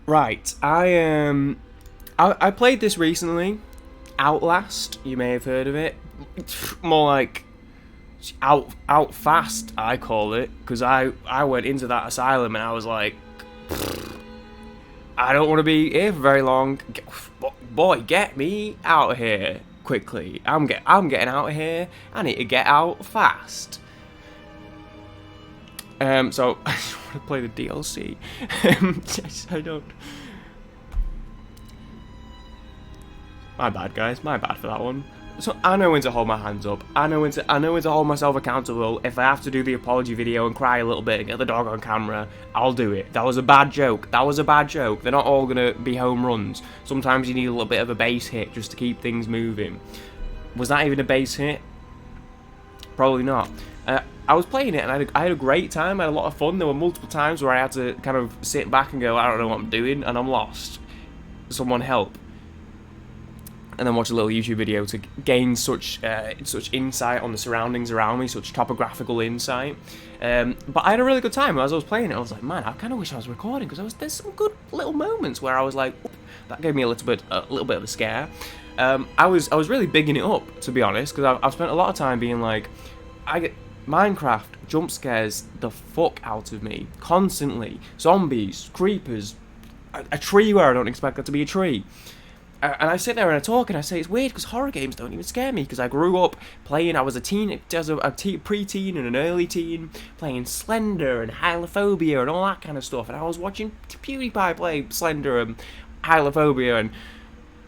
Right, I played this recently. Outlast, you may have heard of it. More like out fast, I call it, because I went into that asylum and I was like, I don't want to be here for very long. Boy, get me out of here quickly. I'm getting out of here. I need to get out fast. So I just want to play the DLC. I don't. My bad, guys. My bad for that one. So I know when to hold my hands up. I know when to hold myself accountable. If I have to do the apology video and cry a little bit and get the dog on camera, I'll do it. That was a bad joke. That was a bad joke. They're not all gonna be home runs. Sometimes you need a little bit of a base hit just to keep things moving. Was that even a base hit? Probably not. I was playing it and I had a great time. I had a lot of fun. There were multiple times where I had to kind of sit back and go, I don't know what I'm doing, and I'm lost. Someone help. And then watch a little YouTube video to gain such insight on the surroundings around me, such topographical insight. But I had a really good time as I was playing it. I was like, man, I kind of wish I was recording because there's some good little moments where I was like, that gave me a little bit of a scare. I was really bigging it up, to be honest, because I've spent a lot of time being like, I get Minecraft jump scares the fuck out of me constantly. Zombies, creepers, a tree where I don't expect there to be a tree. And I sit there and I talk and I say it's weird because horror games don't even scare me because I grew up playing. I was a pre-teen and an early teen playing Slender and Hylophobia and all that kind of stuff. And I was watching PewDiePie play Slender and Hylophobia and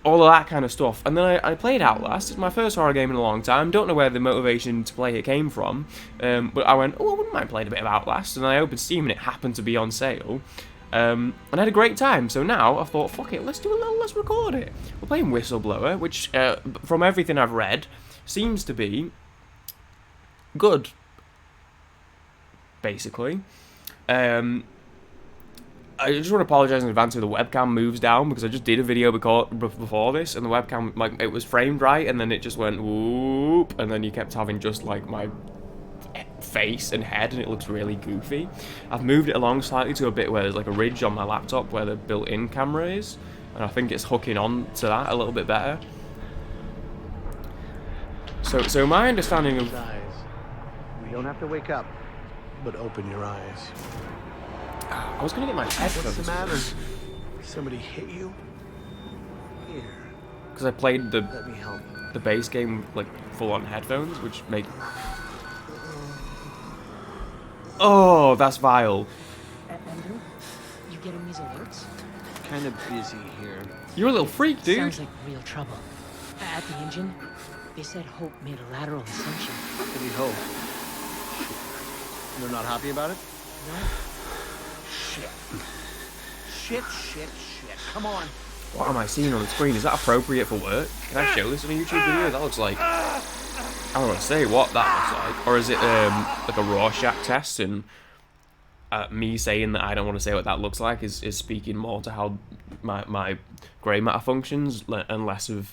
all of that kind of stuff. And then I played Outlast. It's my first horror game in a long time. Don't know where the motivation to play it came from. But I went, oh, I wouldn't mind playing a bit of Outlast. And I opened Steam and it happened to be on sale. And I had a great time, so now I thought, fuck it, let's record it. We're playing Whistleblower, which, from everything I've read, seems to be good, basically. I just want to apologise in advance if the webcam moves down, because I just did a video before this, and the webcam, like, it was framed right, and then it just went whoop, and then you kept having just, like, my face and head, and it looks really goofy. I've moved it along slightly to a bit where there's like a ridge on my laptop where the built-in camera is, and I think it's hooking on to that a little bit better. So my understanding of... You don't have to wake up, but open your eyes. I was gonna get my headphones. What's the matter? Somebody hit you? Here. Because I played Let me help. the base game like full-on headphones, which make... Oh, that's vile. Andrew, you getting these alerts? Kind of busy here. You're a little freak, dude. Sounds like real trouble. At the engine, they said Hope made a lateral ascension. Maybe Hope. They're not happy about it? No? Shit. Come on. What am I seeing on the screen? Is that appropriate for work? Can I show this on a YouTube video? That looks like... I don't want to say what that looks like. Or is it like a Rorschach test, and me saying that I don't want to say what that looks like is speaking more to how my grey matter functions and less of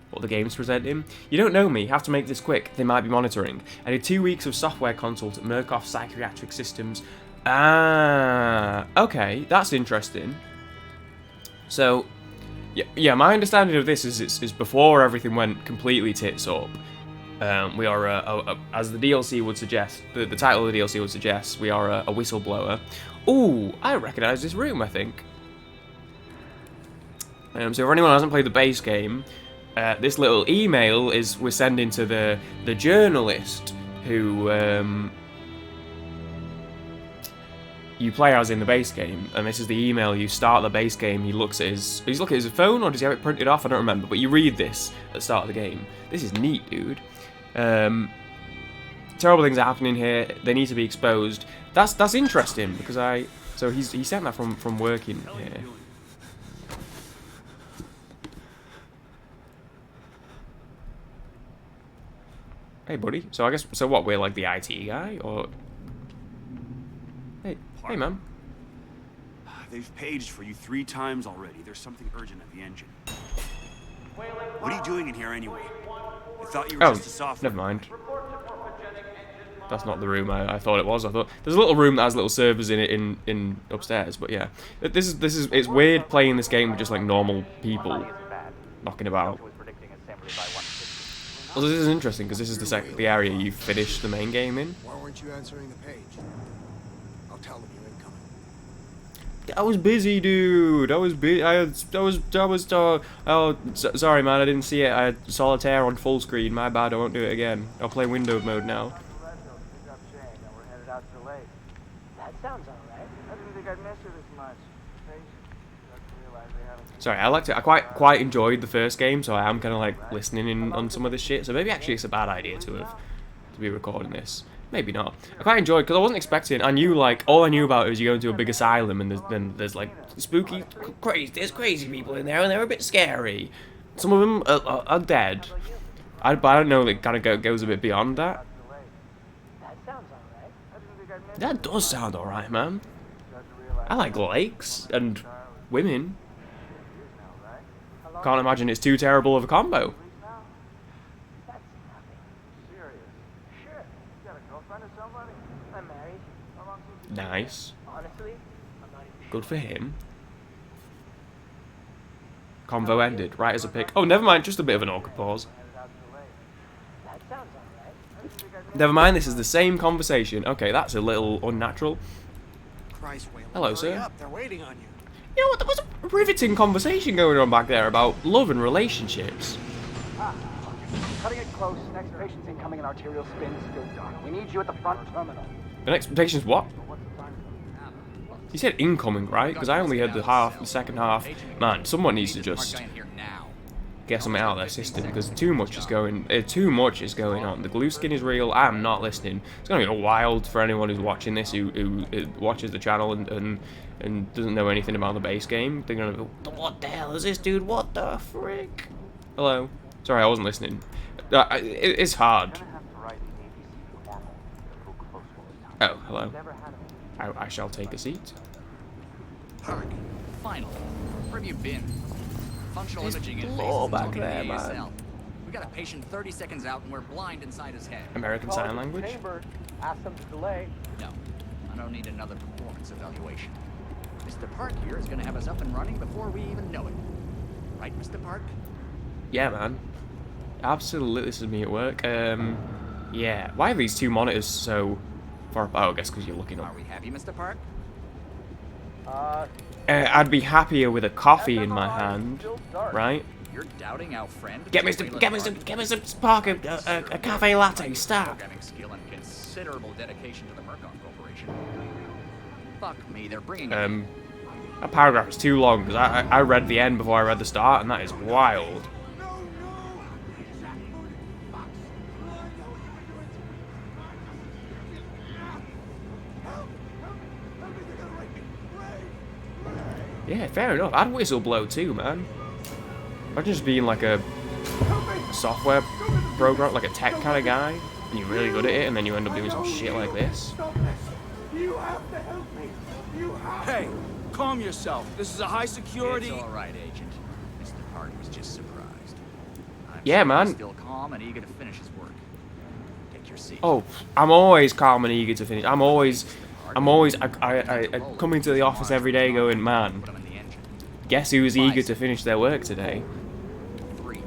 what the game's presenting. You don't know me. Have to make this quick. They might be monitoring. I did 2 weeks of software consult at Murkoff Psychiatric Systems. Ah, okay. That's interesting. So... Yeah, my understanding of this is before everything went completely tits up. We are, as the DLC would suggest, the title of the DLC would suggest, we are a whistleblower. Ooh, I recognise this room, I think. So if anyone hasn't played the base game, this little email we're sending to the journalist who you play as in the base game, and this is the email. You start the base game, he's looking at his phone, or does he have it printed off? I don't remember, but you read this at the start of the game. This is neat, dude. Terrible things are happening here, they need to be exposed. That's interesting, because so he sent that from working here. Hey buddy, so I guess, so what, we're like the IT guy, or... Hey, man. They've paged for you 3 times already. There's something urgent at the engine. What are you doing in here anyway? I thought you were just a software. Never mind. That's not the room I thought it was. I thought there's a little room that has little servers in it in upstairs. But yeah, it's weird playing this game with just like normal people knocking about. Well, this is interesting because this is the area you finished the main game in. Why weren't you answering the page? I'll tell them you're incoming. I was busy, dude. I was busy. Sorry, man. I didn't see it. I had solitaire on full screen. My bad. I won't do it again. I'll play windowed mode now. That sounds alright. I didn't think I'd miss you this much. Sorry, I liked it. I quite enjoyed the first game, so I am kind of like listening in on some of this shit. So maybe actually it's a bad idea to be recording this. Maybe not. I quite enjoyed because I wasn't expecting. I knew like all I knew about it was you go into a big asylum and there's like spooky, crazy. There's crazy people in there and they're a bit scary. Some of them are dead. But I don't know. It kind of goes a bit beyond that. That sounds alright. That does sound alright, man. I like lakes and women. Can't imagine it's too terrible of a combo. That's nothing. Serious? Sure. You got a girlfriend or somebody? I'm married. How long since you... Nice. Honestly, I'm not even Good for him. Convo ended. Right as a pick. Oh, never mind. Just a bit of an awkward pause. That sounds alright. Never mind. This is the same conversation. Okay, that's a little unnatural. Christ, Whalen, Hello, hurry sir. up. They're waiting on you. You know what? There was a riveting conversation going on back there about love and relationships. Cutting it close. Next patient's incoming and arterial spin still dark. We need you at the front terminal. The next patient's what? What's the time? He said incoming, right? Because I only heard the second half. Man, someone needs to just get something out of their system because too much is going on. The glue skin is real. I am not listening. It's gonna be wild for anyone who's watching this who watches the channel and doesn't know anything about the base game. They're gonna go, what the hell is this, dude? What the frick? Hello. Sorry, I wasn't listening. It's hard. Oh, hello. I shall take a seat. Park. Finally. Where have you been? Functional There's imaging and blow faces back talking there, to man. ASL. We got a patient 30 seconds out and we're blind inside his head. American Sign Language? Chamber. Ask them to delay. No, I don't need another performance evaluation. Mr. Park here is going to have us up and running before we even know it. Right, Mr. Park? Yeah, man. Absolutely, this is me at work. Yeah. Why are these two monitors so far apart? Oh, I guess because you're looking Are up. we happy, Mr. Park? I'd be happier with a coffee in my hand, right? You're doubting our friend? Get me some Parker, a cafe latte, stop. Programming skill and considerable dedication to the Mercon Corporation. Fuck me, they're bringing him in. That paragraph is too long because I read the end before I read the start, and that is wild. Yeah, fair enough. I'd whistle blow too, man. I'd just being like a software program, like a tech kind of guy, and you're really good at it, and then you end up doing some shit like this. You have to help me. You have Hey, calm yourself. This is a high security. It's all right, Agent. Mr. Park was just surprised. I'm Yeah, sure man. he's still calm and eager to finish his work. Take your seat. Oh, I'm always calm and eager to finish. I come into the office every day going, man, Put him in the engine. guess who's eager to finish their work today? 3.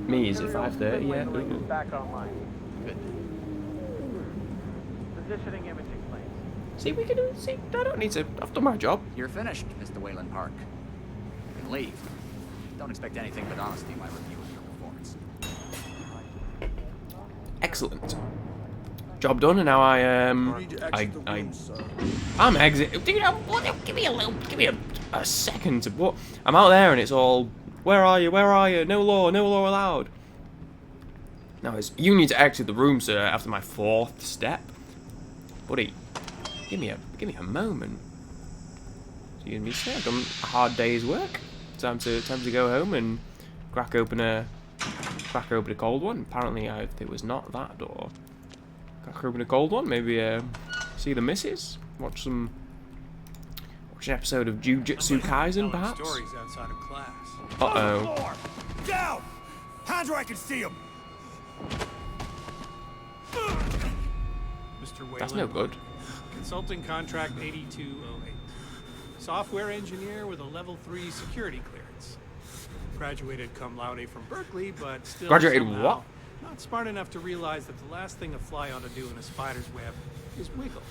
Me, is it 5:30 yet? Ooh. back online. Good. Positioning imaging planes. See, I don't need to, I've done my job. You're finished, Mr. Whalen Park. You can leave. Don't expect anything but honesty in my review of your performance. Excellent. Job done, and now I'm exit. Dude, give me a second to what? I'm out there, and it's all, where are you? Where are you? No law allowed. Now you need to exit the room, sir. After my 4th step, buddy, give me a moment. Excuse me, sir. I've done a hard day's work. Time to go home and crack open a cold one. Apparently, it was not that door. Crack open a cold one. Maybe see the missus. Watch an episode of Jujutsu Kaisen, perhaps. Stories outside of class. Uh-oh. Down! Hands where I can see him. Mr. Whalen. That's no good. Consulting contract 8208. Software engineer with a level 3 security clearance. Graduated cum laude from Berkeley, but still Graduated somehow what? not smart enough to realize that the last thing a fly ought to do in a spider's web is wiggle.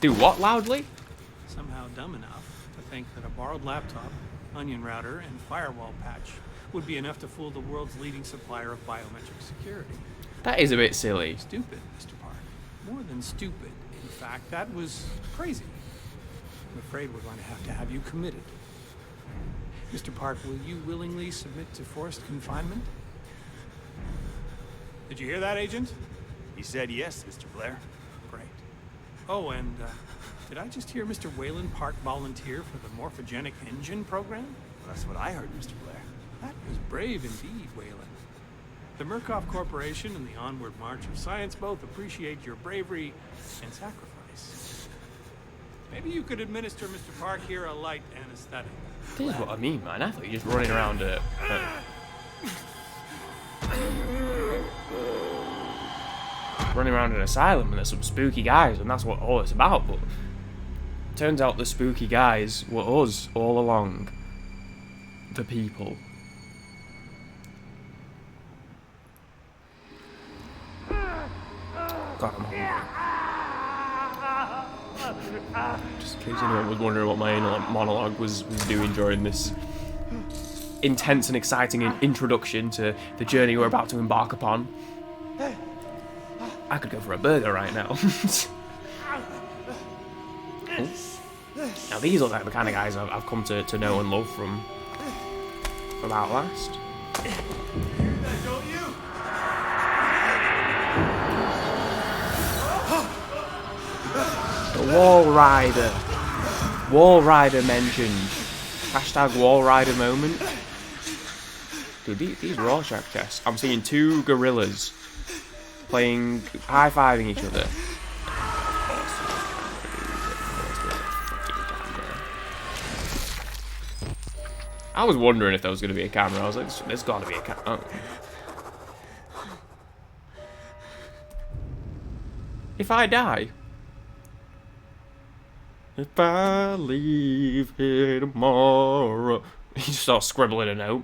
Do what loudly? Somehow dumb enough to think that a borrowed laptop, onion router, and firewall patch would be enough to fool the world's leading supplier of biometric security. That is a bit silly. Stupid, Mr. Park. More than stupid. In fact, that was crazy. I'm afraid we're going to have you committed. Mr. Park, will you willingly submit to forced confinement? Did you hear that, Agent? He said yes, Mr. Blair. Great. Oh, and did I just hear Mr. Whalen Park volunteer for the morphogenic engine program? Well, that's what I heard, Mr. Blair. That was brave indeed, Whalen. The Murkoff Corporation and the Onward March of Science both appreciate your bravery and sacrifice. Maybe you could administer Mr. Park here a light anesthetic. This is what I mean, man. I thought you were just running around running around an asylum and there's some spooky guys and that's what all it's about, but turns out the spooky guys were us all along. The people. God, I'm hungry. Just in case anyone was wondering what my inner monologue was doing during this intense and exciting introduction to the journey we're about to embark upon. I could go for a burger right now. Now these are the kind of guys I've come to know and love from Outlast. The Wall Rider. Wall Rider mentioned. Hashtag Wall Rider moment. Dude, these Rorschach tests. I'm seeing two gorillas playing, high-fiving each other. I was wondering if there was going to be a camera. I was like, there's got to be a camera. Oh. If I die. If I leave here tomorrow. He just starts scribbling a note.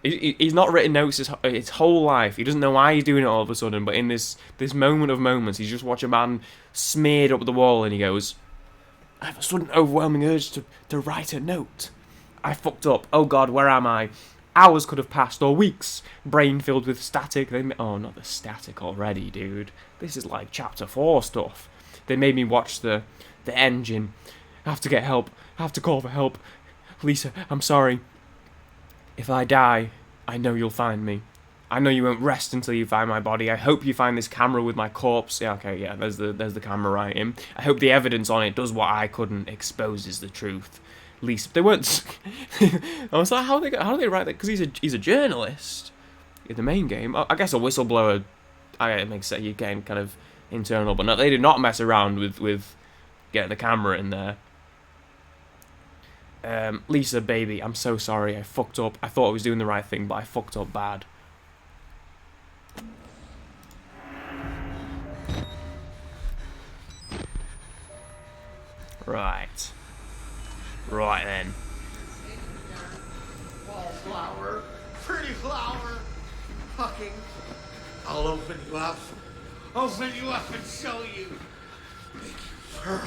He's not written notes his whole life. He doesn't know why he's doing it all of a sudden. But in this moment of moments, he's just watching a man smeared up the wall and he goes, I have a sudden overwhelming urge to write a note. I fucked up. Oh God, where am I? Hours could have passed, or weeks. Brain filled with static. Oh, not the static already, dude. This is like chapter 4 stuff. They made me watch the engine. I have to get help. I have to call for help. Lisa, I'm sorry. If I die, I know you'll find me. I know you won't rest until you find my body. I hope you find this camera with my corpse. Yeah, okay, yeah, there's the camera writing. I hope the evidence on it does what I couldn't, exposes the truth. Lisa, they weren't. I was like, how do they write that? Because he's a journalist in the main game. I guess a whistleblower. It makes sense. You're getting kind of internal, but no, they did not mess around with getting the camera in there. Lisa, baby, I'm so sorry. I fucked up. I thought I was doing the right thing, but I fucked up bad. Right. Right then. Wallflower, pretty flower, fucking. I'll open you up. Open you up and show you. Make you purr.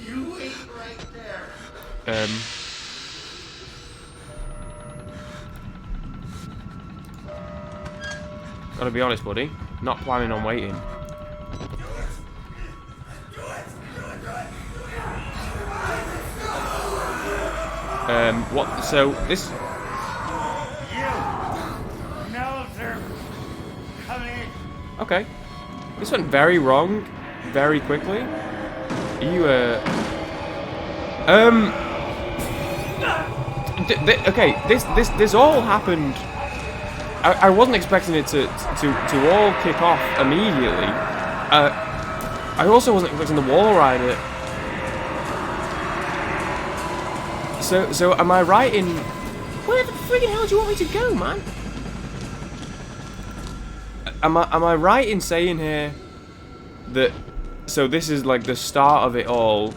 You wait right there. Gotta be honest, buddy. Not planning on waiting. What? So this. Okay. This went very wrong, very quickly. You okay. This all happened. I wasn't expecting it to all kick off immediately. I also wasn't expecting the wall rider. So am I right in? Where the friggin' hell do you want me to go, man? Am I right in saying here So this is like the start of it all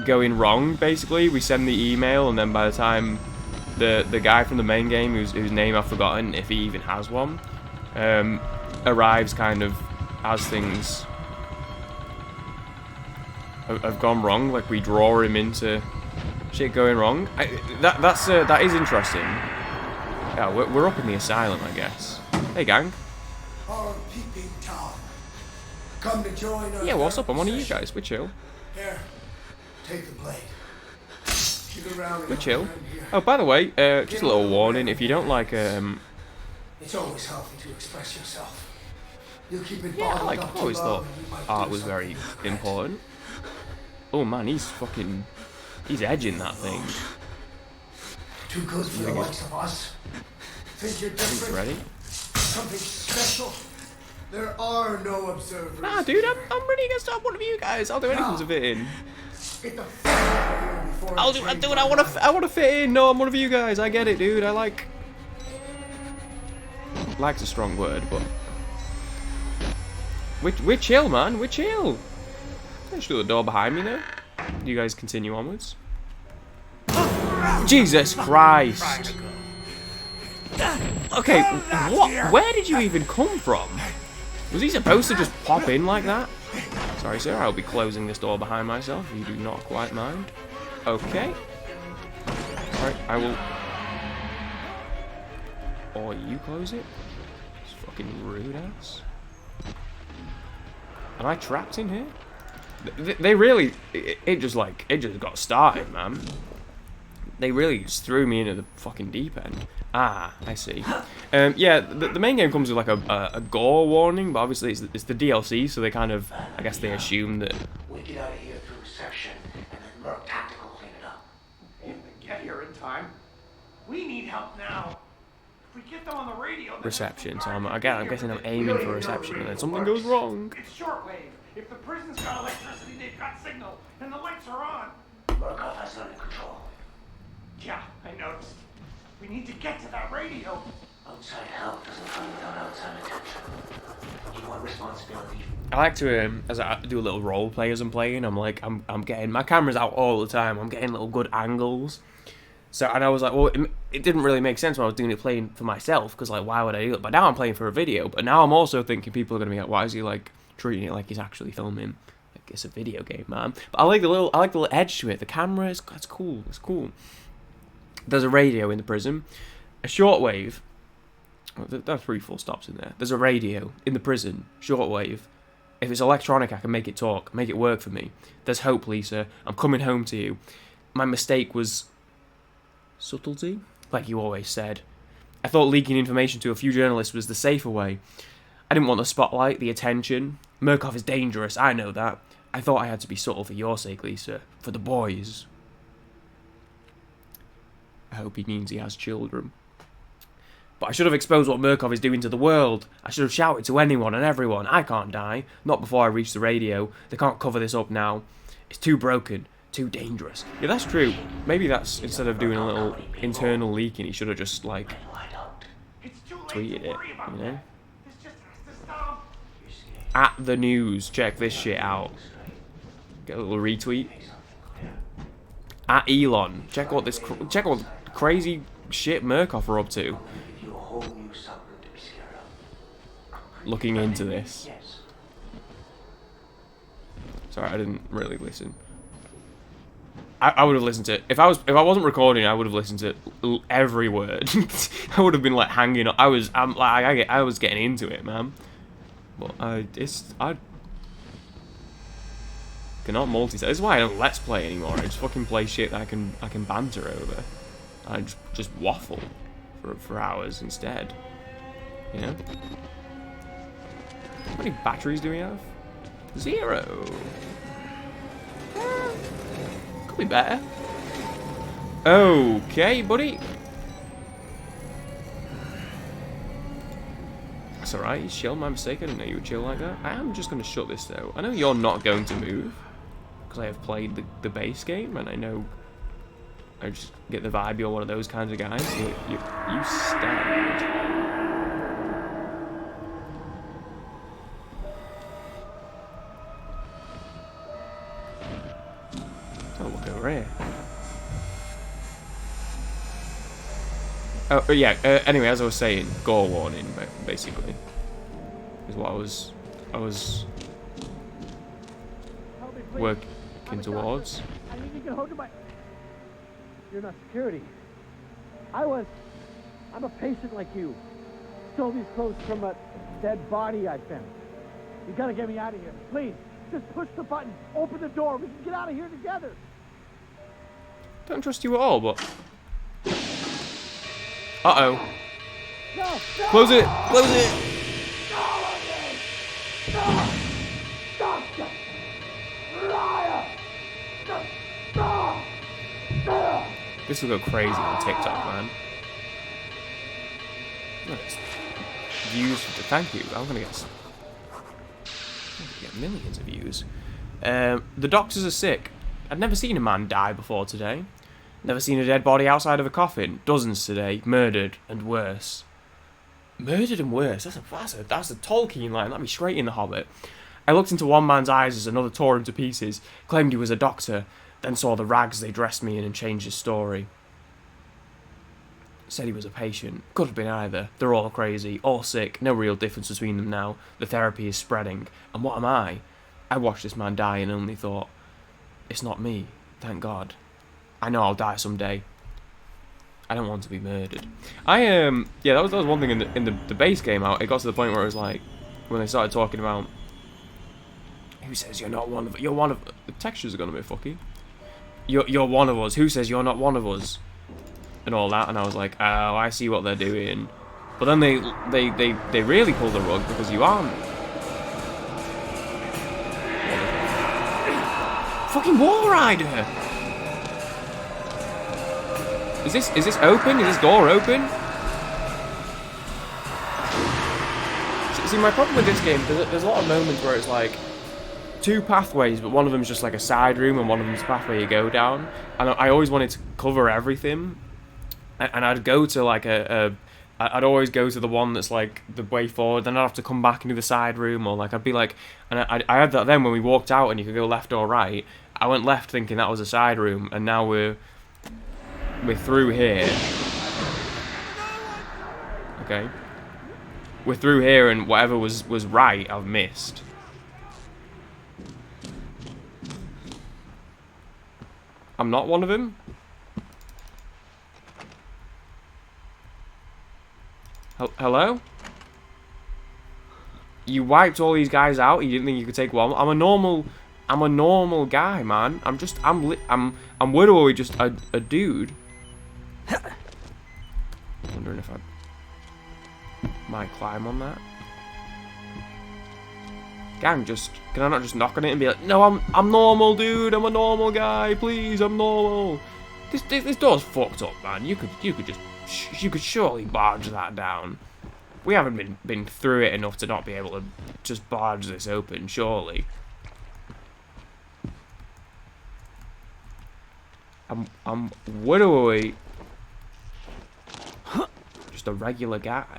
going wrong. Basically, we send the email, and then by the time the guy from the main game, whose name I've forgotten, if he even has one, arrives, kind of as things have gone wrong. Like, we draw him into shit going wrong. That is interesting. Yeah, we're up in the asylum, I guess. Hey, gang. Our peeping Tom. Come to join us. Yeah, what's up? I'm one of you guys. We're chill. Here, take the blade. Keep around. We're chill. Oh, by the way, just a little warning. If you don't like, It's always healthy to express yourself. You keep it yeah, bottled I up too always thought long and you might art do was something very you regret. important. Oh man, he's edging that thing. Too good for the likes of us. Think you're He's different? ready. Something special? There are no observers. Nah, dude, I'm ready against one of you guys. I'll do anything to fit in. Get the fuck out of here before I'll do it. I want to fit in. No, I'm one of you guys. I get it, dude. Like's a strong word, but we're chill, man. We're chill. Just do the door behind me now. You guys continue onwards. Jesus Christ. Okay, what? Where did you even come from? Was he supposed to just pop in like that? Sorry, sir. I'll be closing this door behind myself. You do not quite mind. Okay. Alright, I will. Or you close it? It's fucking rude ass. Am I trapped in here? They really, it just got started, man. They really just threw me into the fucking deep end. Ah, I see. Yeah, the main game comes with like a gore warning, but obviously it's the DLC, so they kind of, I guess they assume that. We get out of here through reception, and then Merc Tactical clean it up. If they get here in time, we need help now. If we get them on the radio, then Reception, so I'm guessing I'm aiming for reception, and then something goes wrong. it's shortwave. If the prison's got electricity, they've got signal, and the lights are on. Murkoff has it under control. Yeah, I noticed. We need to get to that radio. Outside help doesn't come without outside attention. You want responsibility. I like to, as I do a little role play as I'm playing, I'm getting, my camera's out all the time, I'm getting little good angles. So, and I was like, well, it didn't really make sense when I was doing it playing for myself, because like, why would I do it? But now I'm playing for a video, but now I'm also thinking people are going to be like, why is he like treating it like he's actually filming? Like, it's a video game, man. But I like the little edge to it. The camera is, that's cool, it's cool. There's a radio in the prison, a shortwave. Oh, there are 3 full stops in there. There's a radio in the prison, shortwave. If it's electronic, I can make it talk, make it work for me. There's hope, Lisa. I'm coming home to you. My mistake was subtlety, like you always said. I thought leaking information to a few journalists was the safer way. I didn't want the spotlight, the attention. Murkoff is dangerous, I know that. I thought I had to be subtle for your sake, Lisa. For the boys. I hope he means he has children. But I should have exposed what Murkoff is doing to the world. I should have shouted to anyone and everyone. I can't die. Not before I reach the radio. They can't cover this up now. It's too broken. Too dangerous. Yeah, that's true. Maybe that's, instead of doing a little internal leaking, he should have just, like, tweeted it, you know? This just has to stop. At the news. Check this shit out. Get a little retweet. At Elon. Check what this, check what crazy shit Murkoff are up to. Looking into this. Sorry, I didn't really listen. I would have listened to it. If I wasn't recording, I would have listened to every word. I would have been like hanging up. I was getting into it, man. But I cannot multitask. This is why I don't let's play anymore. I just fucking play shit that I can banter over. I just waffle for hours instead. You know? How many batteries do we have? 0. Could be better. Okay, buddy. That's alright, he's chill, my mistake. I didn't know you would chill like that. I am just going to shut this though. I know you're not going to move, because I have played the base game, and I know I just get the vibe you're one of those kinds of guys. You stand. Oh, look over here. Oh, yeah, anyway, as I was saying, gore warning, basically, is what I was working towards. I need to get hold of my... You're not security. I'm a patient like you. Stole these clothes from a dead body I found. You gotta get me out of here. Please, just push the button. Open the door. We can get out of here together. Don't trust you at all, but... Uh-oh. No, no. Close it! Close it! This will go crazy on TikTok, man. Nice. Views. Thank you. I'm gonna get millions of views. The doctors are sick. I'd never seen a man die before today. Never seen a dead body outside of a coffin. Dozens today. Murdered and worse. Murdered and worse. That's a Tolkien line. That'd be straight in The Hobbit. I looked into one man's eyes as another tore him to pieces. Claimed he was a doctor. Then saw the rags they dressed me in and changed his story. Said he was a patient. Could have been either. They're all crazy. All sick. No real difference between them now. The therapy is spreading. And what am I? I watched this man die and only thought, it's not me. Thank God. I know I'll die someday. I don't want to be murdered. Yeah, that was one thing in the base game out. It got to the point where it was like, when they started talking about, who says you're not one of... You're one of... The textures are going to be fucky. You're one of us. Who says you're not one of us? And all that. And I was like, oh, I see what they're doing. But then they really pull the rug because you aren't. Fucking War Rider! Is this open? Is this door open? See, my problem with this game, there's a lot of moments where it's like two pathways, but one of them's just like a side room and one of them's a pathway you go down. And I always wanted to cover everything. And I'd go to like I'd always go to the one that's like the way forward, then I'd have to come back into the side room, or like I'd be like, and I had that then when we walked out and you could go left or right. I went left thinking that was a side room, and now we're through here. Okay. We're through here, and whatever was right, I've missed. I'm not one of them? Hello? You wiped all these guys out. You didn't think you could take one. I'm a normal guy, man. I'm literally just a dude. Wondering if I might climb on that. Gang, can I not just knock on it and be like, no, I'm normal, dude. I'm a normal guy. Please, I'm normal. This door's fucked up, man. You could surely barge that down. We haven't been through it enough to not be able to just barge this open, surely. I'm literally just a regular guy.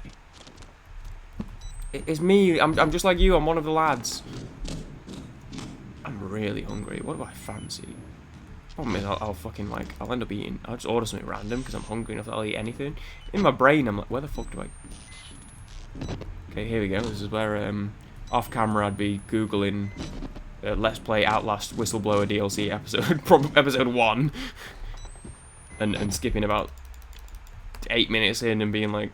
It's me. I'm just like you. I'm one of the lads. I'm really hungry. What do I fancy? Problem is, I'll fucking like, I'll end up eating. I'll just order something random because I'm hungry enough that I'll eat anything. In my brain, I'm like, where the fuck do I? Okay, here we go. This is where off camera I'd be googling Let's Play Outlast Whistleblower DLC episode 1, and skipping about 8 minutes in and being like,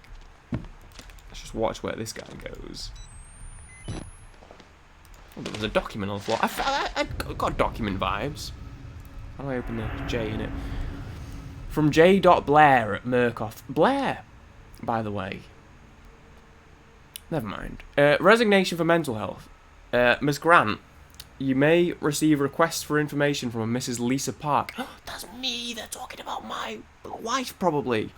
let's just watch where this guy goes. Oh, there was a document on the floor. I got document vibes. How do I open the J in it? From J.Blair at Murkoff. Blair, by the way. Never mind. Resignation for mental health. Ms. Grant, you may receive requests for information from a Mrs. Lisa Park. That's me. They're talking about my wife, probably.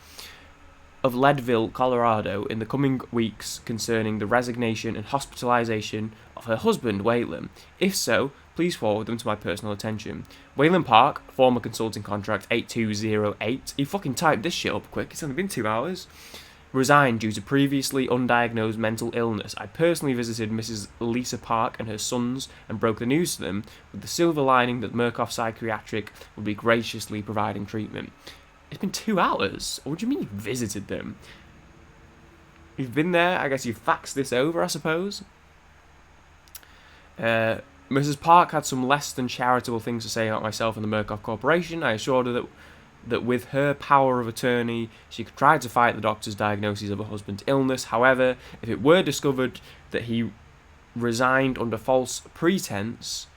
Of Leadville, Colorado, in the coming weeks concerning the resignation and hospitalization of her husband, Waylon. If so, please forward them to my personal attention. Waylon Park, former consulting contract 8208. He fucking typed this shit up quick. It's only been 2 hours. resigned due to previously undiagnosed mental illness. I personally visited Mrs. Lisa Park and her sons and broke the news to them with the silver lining that Murkoff Psychiatric would be graciously providing treatment. It's been 2 hours. What do you mean you visited them? You've been there, I guess you faxed this over, I suppose. Mrs. Park had some less than charitable things to say about myself and the Murkoff Corporation. I assured her that with her power of attorney, she could try to fight the doctor's diagnosis of her husband's illness. However, if it were discovered that he resigned under false pretense,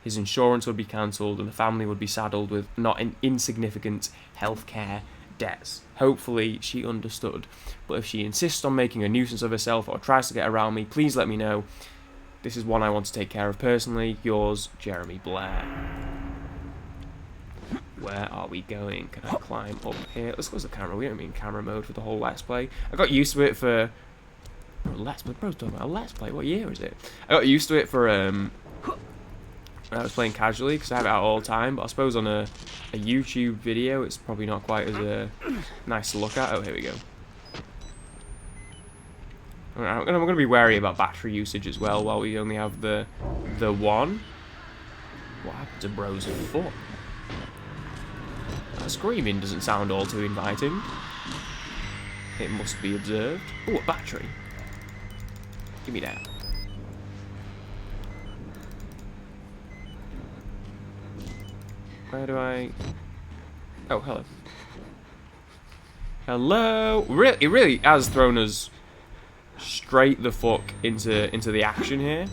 his insurance would be cancelled and the family would be saddled with not insignificant healthcare debts. Hopefully she understood. But if she insists on making a nuisance of herself or tries to get around me, please let me know. This is one I want to take care of personally. Yours, Jeremy Blair. Where are we going? Can I climb up here? Let's close the camera. We don't mean camera mode for the whole Let's Play. I got used to it for... Let's Play? Bro's talking about a Let's Play. What year is it? I got used to it for... when I was playing casually, because I have it out all the time. But I suppose on a YouTube video, it's probably not quite as nice to look at. Oh, here we go. I'm going to be wary about battery usage as well, while we only have the one. What happened to Bro's foot? That screaming doesn't sound all too inviting. It must be observed. Oh, a battery. Give me that. Where do I... Oh, hello. Hello! It really has thrown us straight the fuck into the action here.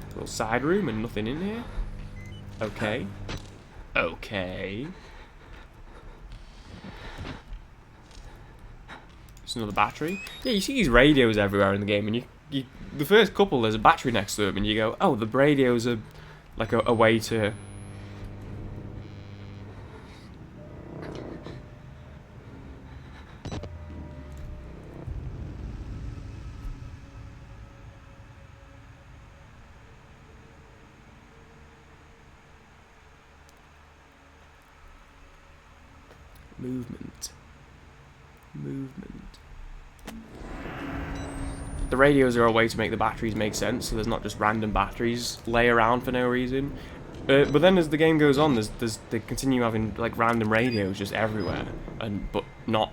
Little side room and nothing in here. Okay. Okay. There's another battery. Yeah, you see these radios everywhere in the game, and you the first couple there's a battery next to them, and you go, oh, the radios are like a way to... Movement. The radios are a way to make the batteries make sense, so there's not just random batteries lay around for no reason. But then as the game goes on, they continue having like random radios just everywhere, but no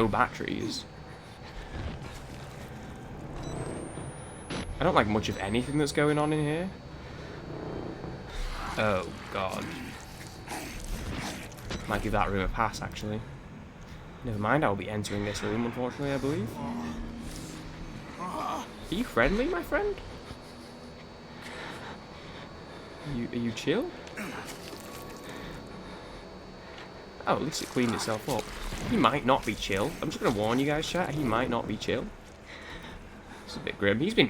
batteries. I don't like much of anything that's going on in here. Oh god. Might give that room a pass, actually. Never mind, I'll be entering this room, unfortunately, I believe. Are you friendly, my friend? Are you chill? Oh, at least it cleaned itself up. He might not be chill. I'm just gonna warn you guys, chat. He might not be chill. It's a bit grim. He's been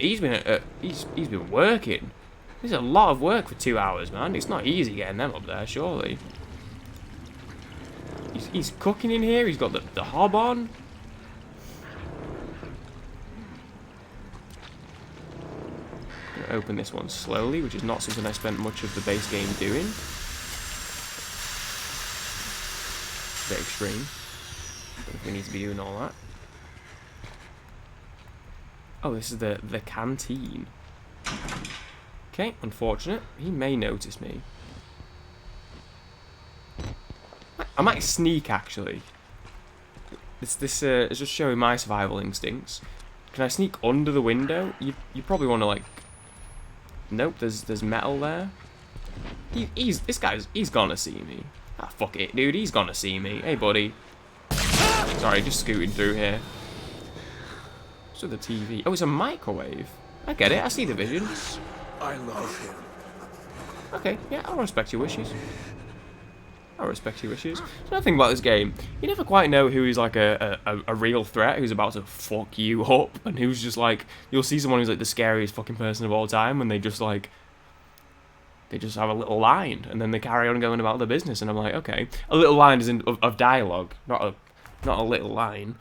working. There's a lot of work for 2 hours, man. It's not easy getting them up there, surely. He's cooking in here. He's got the hob on. I'm gonna open this one slowly, which is not something I spent much of the base game doing. A bit extreme. Don't think we need to be doing all that. Oh, this is the canteen. Okay, unfortunate. He may notice me. I might sneak, actually. This is just showing my survival instincts. Can I sneak under the window? You probably want to, like... Nope, there's metal there. He's gonna see me. Ah, fuck it, dude. He's gonna see me. Hey, buddy. Sorry, just scooting through here. So the TV. Oh, it's a microwave. I get it. I see the vision. I love him. Okay, yeah, I'll respect your wishes. I respect your wishes. There's another thing about this game. You never quite know who is like a real threat, who's about to fuck you up, and who's just like... You'll see someone who's like the scariest fucking person of all time, and they just like... They just have a little line, and then they carry on going about their business, and I'm like, okay. A little line is of dialogue, not a little line.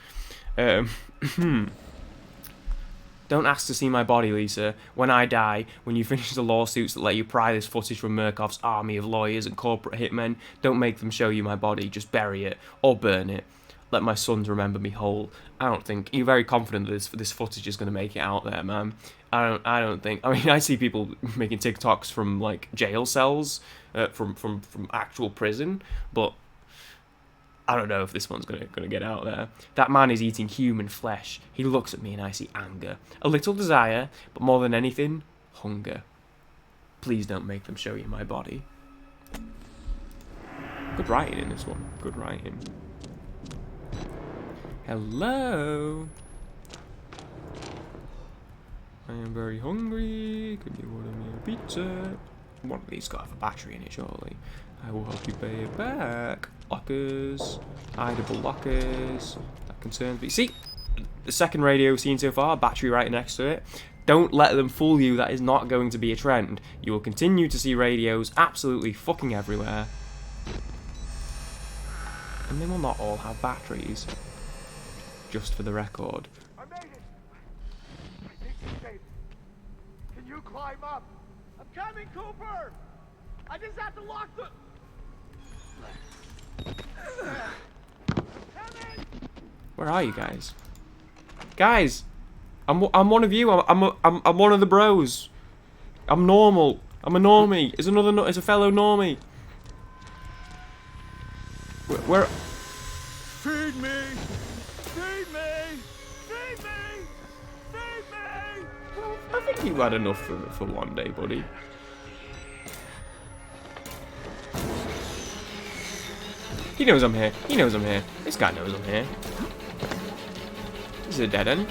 Don't ask to see my body, Lisa. When I die, when you finish the lawsuits that let you pry this footage from Murkoff's army of lawyers and corporate hitmen, don't make them show you my body. Just bury it. Or burn it. Let my sons remember me whole. I don't think... You're very confident that this footage is going to make it out there, man. I don't think... I mean, I see people making TikToks from, like, jail cells, from actual prison, but... I don't know if this one's gonna get out there. That man is eating human flesh. He looks at me and I see anger. A little desire, but more than anything, hunger. Please don't make them show you my body. Good writing in this one. Good writing. Hello? I am very hungry. Can you order me a pizza? One of these got to have a battery in it, surely. I will help you pay it back. Lockers. Hideable lockers. That concerns me. See? The second radio we've seen so far, battery right next to it. Don't let them fool you. That is not going to be a trend. You will continue to see radios absolutely fucking everywhere. And they will not all have batteries. Just for the record. I made it. I think you're safe. Can you climb up? I'm coming, Cooper. I just have to lock the... Where are you guys? Guys, I'm one of you. I'm one of the bros. I'm normal. I'm a normie. Is a fellow normie. Where? Feed me! Feed me! Feed me! Feed me! I think you've had enough for one day, buddy. He knows I'm here. He knows I'm here. This guy knows I'm here. This is a dead end.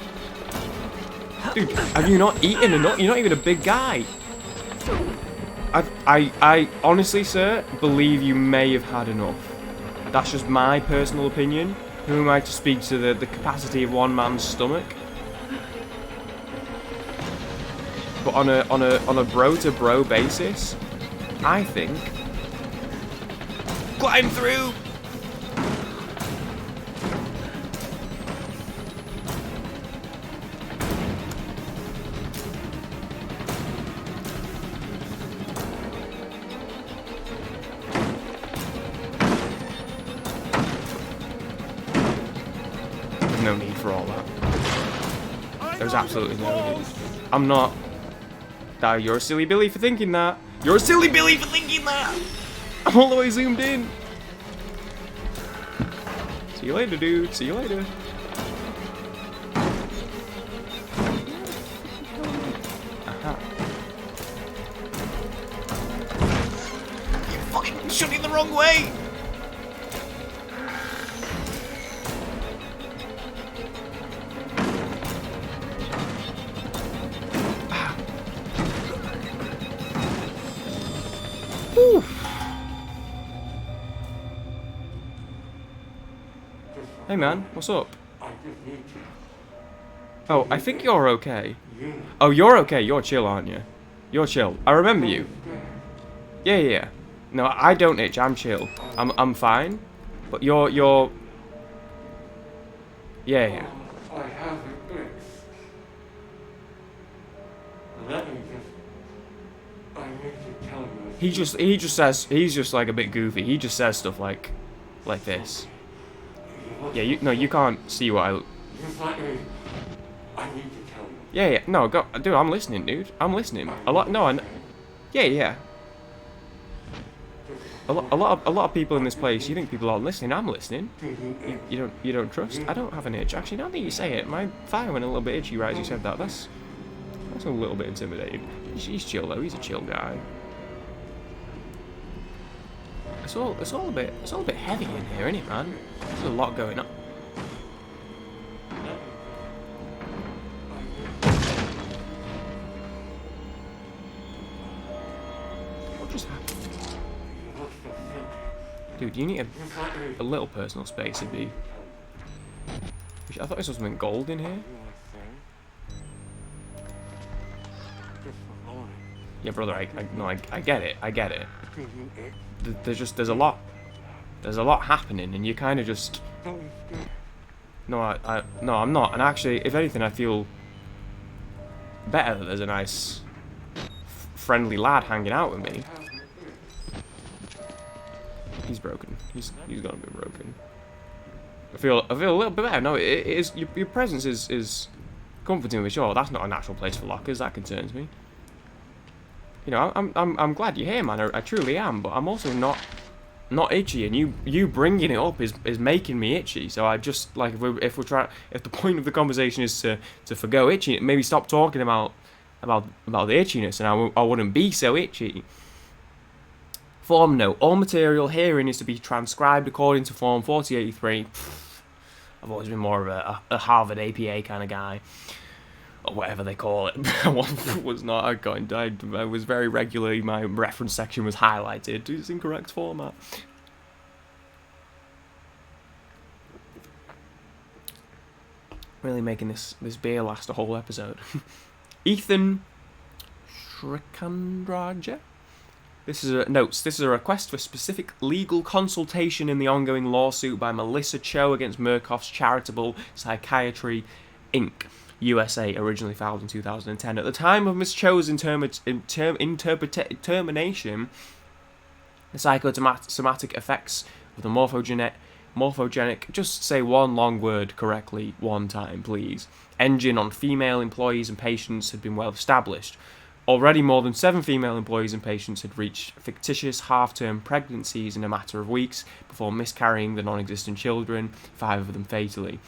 Dude, have you not eaten enough? You're not even a big guy. I honestly, sir, believe you may have had enough. That's just my personal opinion. Who am I to speak to the capacity of one man's stomach? But on a bro to bro basis, I think climb through. No need for all that. There's absolutely no need. I'm not. You're a silly Billy for thinking that. You're a silly Billy for thinking that. I'm all the way zoomed in. See you later, dude. See you later. Aha. You're fucking shooting the wrong way. Hey man, what's up? Oh, I think you're okay. Oh, you're okay. You're chill, aren't you? You're chill. I remember you. Yeah. No, I don't itch. I'm chill. I'm fine. But you're. Yeah. I have it fixed. Let me I need to tell you. He just says, he's just like a bit goofy. He just says stuff like this. Yeah, you can't see what I... Just let me. I need to tell you. Yeah. No, go, dude. I'm listening, dude. I'm listening. A lot. No, yeah. A lot of people in this place. You think people aren't listening? I'm listening. You don't trust? I don't have an itch. Actually, now that you say it, my thigh went a little bit itchy right as you said that. That's a little bit intimidating. He's chill though. He's a chill guy. It's all a bit heavy in here, isn't it, man? There's a lot going on. What just happened? Dude, you need a little personal space, it'd be... I thought this was something gold in here. Yeah, brother, I get it. There's a lot happening, and you kind of just... No, I'm not. And actually, if anything, I feel better that there's a nice, friendly lad hanging out with me. He's broken. He's gonna be broken. I feel a little bit better. No, it is your presence is comforting me. Sure, that's not a natural place for lockers. That concerns me. You know, I'm glad you're here, man. I truly am. But I'm also not itchy, and you bringing it up is making me itchy. So I just like if the point of the conversation is to forgo itchy, maybe stop talking about the itchiness, and I wouldn't be so itchy. Form note: all material herein is to be transcribed according to Form 4083. I've always been more of a Harvard APA kind of guy, or whatever they call it. I was not. I was very regularly. My reference section was highlighted. It's incorrect format. Really making this beer last a whole episode. Ethan Shrikandraja. This is a request for specific legal consultation in the ongoing lawsuit by Melissa Cho against Murkoff's Charitable Psychiatry, Inc., USA, originally filed in 2010. At the time of Ms. Cho's termination, the psychosomatic effects of the morphogenic, just say one long word correctly one time, please, engine on female employees and patients had been well established. Already more than 7 female employees and patients had reached fictitious half-term pregnancies in a matter of weeks before miscarrying the non-existent children, 5 of them fatally.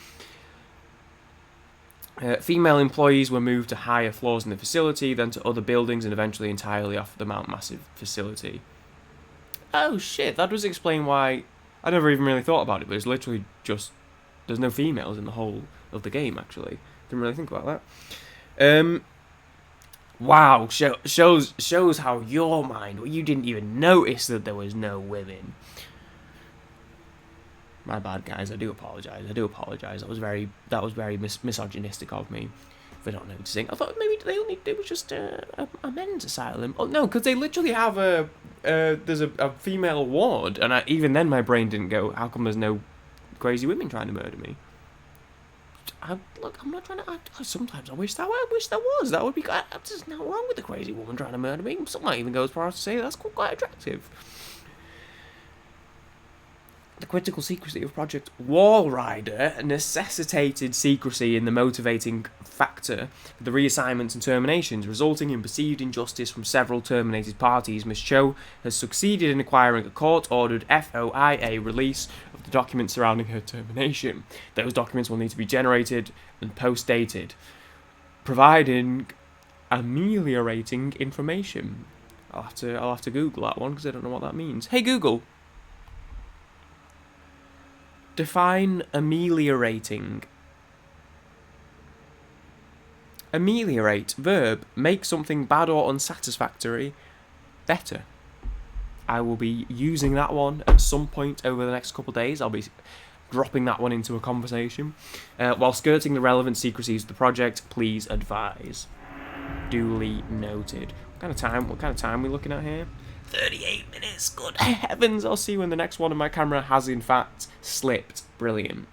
Female employees were moved to higher floors in the facility, then to other buildings, and eventually entirely off the Mount Massive facility. Oh shit, that does explain why. I never even really thought about it, but it's literally just there's no females in the whole of the game, actually. Didn't really think about that. Wow, shows how your mind, well, you didn't even notice that there was no women. My bad, guys. I do apologise. That was very misogynistic of me for not noticing. I thought maybe it was just a men's asylum. Oh no, because they literally have there's a female ward, and even then my brain didn't go, how come there's no crazy women trying to murder me? Look, I'm not trying to. Sometimes I wish there was. That would be. There's nothing wrong with a crazy woman trying to murder me. Some might even go as far as to say that's quite attractive. The critical secrecy of Project Walrider necessitated secrecy in the motivating factor for the reassignments and terminations, resulting in perceived injustice from several terminated parties. Ms. Cho has succeeded in acquiring a court-ordered FOIA release of the documents surrounding her termination. Those documents will need to be generated and post-dated, providing ameliorating information. I'll have to Google that one because I don't know what that means. Hey Google, define ameliorating. Ameliorate, verb, make something bad or unsatisfactory better. I will be using that one at some point over the next couple of days. I'll be dropping that one into a conversation. While skirting the relevant secrecies of the project, please advise. Duly noted. What kind of time are we looking at here? 38 minutes. Good heavens. I'll see you when the next one, and my camera has in fact slipped. Brilliant.